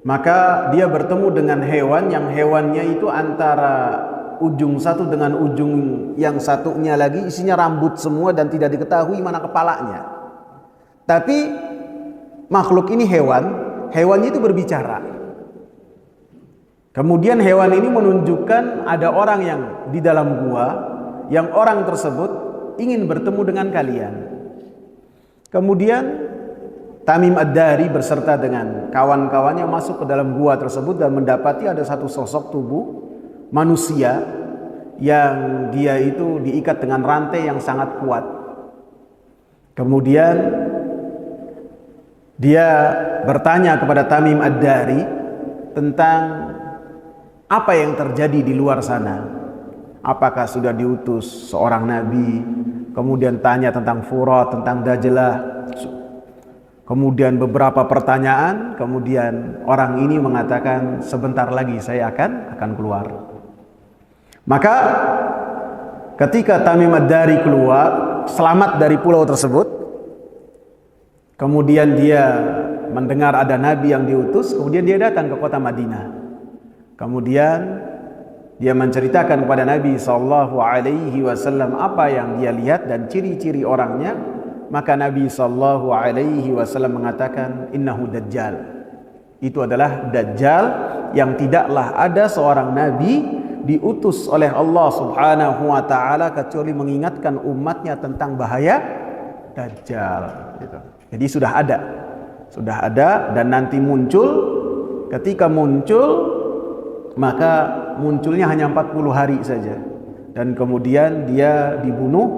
maka dia bertemu dengan hewan yang hewannya itu antara ujung satu dengan ujung yang satunya lagi isinya rambut semua dan tidak diketahui mana kepalanya. Tapi makhluk ini hewannya itu berbicara. Kemudian hewan ini menunjukkan ada orang yang di dalam gua, yang orang tersebut ingin bertemu dengan kalian. Kemudian Tamim Ad-Dari beserta dengan kawan-kawannya masuk ke dalam gua tersebut dan mendapati ada satu sosok tubuh manusia yang dia itu diikat dengan rantai yang sangat kuat. Kemudian dia bertanya kepada Tamim Ad-Dari tentang apa yang terjadi di luar sana. Apakah sudah diutus seorang nabi? Kemudian tanya tentang Furat, tentang Dajlah. Kemudian beberapa pertanyaan, kemudian orang ini mengatakan sebentar lagi saya akan keluar. Maka ketika Tamim Ad-Dari keluar, selamat dari pulau tersebut, kemudian dia mendengar ada nabi yang diutus, kemudian dia datang ke kota Madinah. Kemudian Dia menceritakan kepada Nabi sallallahu alaihi wasallam apa yang dia lihat dan ciri-ciri orangnya. Maka Nabi sallallahu alaihi wasallam mengatakan, innahu dajjal. Itu adalah dajjal yang tidaklah ada seorang nabi diutus oleh Allah Subhanahu wa taala kecuali mengingatkan umatnya tentang bahaya dajjal gitu. Jadi sudah ada dan nanti muncul. Ketika muncul, maka munculnya hanya 40 hari saja, dan kemudian dia dibunuh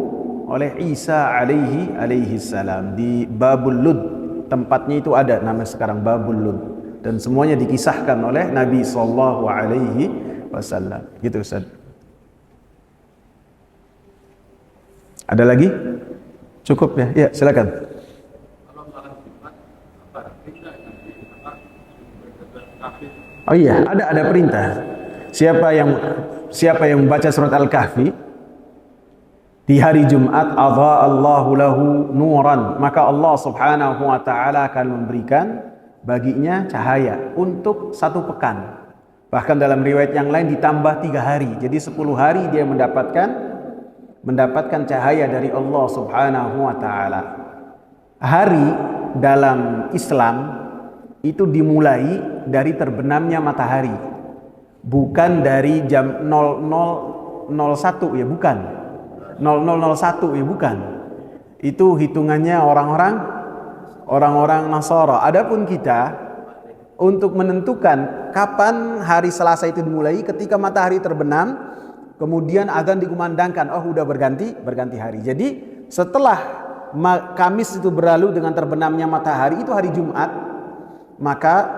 oleh Isa alaihi salam di Babul Lud. Tempatnya itu ada nama sekarang Babul Lud, dan semuanya dikisahkan oleh Nabi sallallahu alaihi wasallam. Gitu Ustaz. Ada lagi? Cukup ya? Ya, silakan. Oh iya, ada perintah. Siapa yang membaca surat Al-Kahfi di hari Jumat, adha'allahu lahu nuran, maka Allah Subhanahu wa taala akan memberikan baginya cahaya untuk 1 pekan. Bahkan dalam riwayat yang lain ditambah 3 hari. Jadi 10 hari dia mendapatkan cahaya dari Allah Subhanahu wa taala. Hari dalam Islam itu dimulai dari terbenamnya matahari, bukan dari jam 00.01 ya, bukan 00.01 ya, bukan. Itu hitungannya orang-orang Nasara. Adapun kita untuk menentukan kapan hari Selasa itu dimulai, ketika matahari terbenam, kemudian azan dikumandangkan, oh udah berganti hari. Jadi setelah Kamis itu berlalu dengan terbenamnya matahari, itu hari Jumat. Maka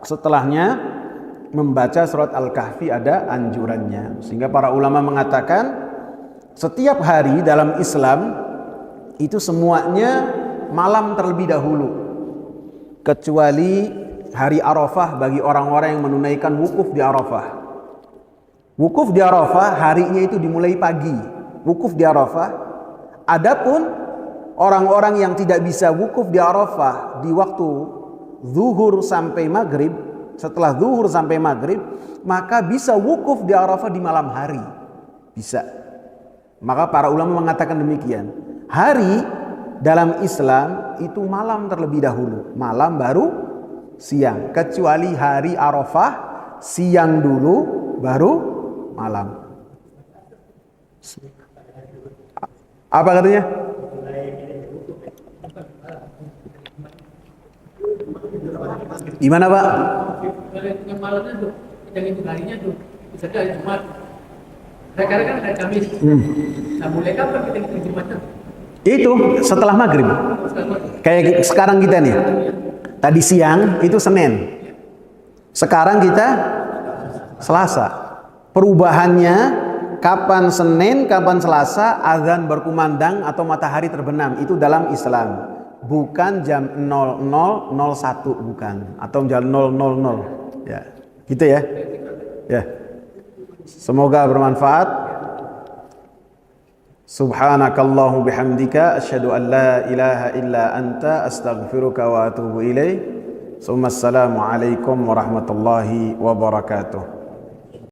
setelahnya membaca surat Al-Kahfi ada anjurannya. Sehingga para ulama mengatakan setiap hari dalam Islam itu semuanya malam terlebih dahulu, kecuali hari Arafah bagi orang-orang yang menunaikan wukuf di Arafah. Wukuf di Arafah harinya itu dimulai pagi, wukuf di Arafah. Adapun orang-orang yang tidak bisa wukuf di Arafah di waktu zuhur sampai maghrib, setelah zuhur sampai maghrib, maka bisa wukuf di Arafah di malam hari, bisa. Maka para ulama mengatakan demikian. Hari dalam Islam itu malam terlebih dahulu, malam baru siang, kecuali hari Arafah siang dulu baru malam. Apa katanya? Gimana Pak? Yang malamnya tuh, yang itu harinya tuh, bisa hari Jumat. Sekarang kan hari Kamis. Nah, mulai kapan kita hitung Jumatnya? Itu setelah maghrib. Kayak sekarang kita nih. Tadi siang itu Senin. Sekarang kita Selasa. Perubahannya kapan Senin, kapan Selasa, azan berkumandang atau matahari terbenam, itu dalam Islam. Bukan jam 00.01, bukan, atau jam 000 ya, gitu ya. Ya, semoga bermanfaat. Subhanakallahu bihamdika asyhadu an la ilaha illa anta astaghfiruka wa atubu ilaik. Assalamualaikum warahmatullahi wabarakatuh.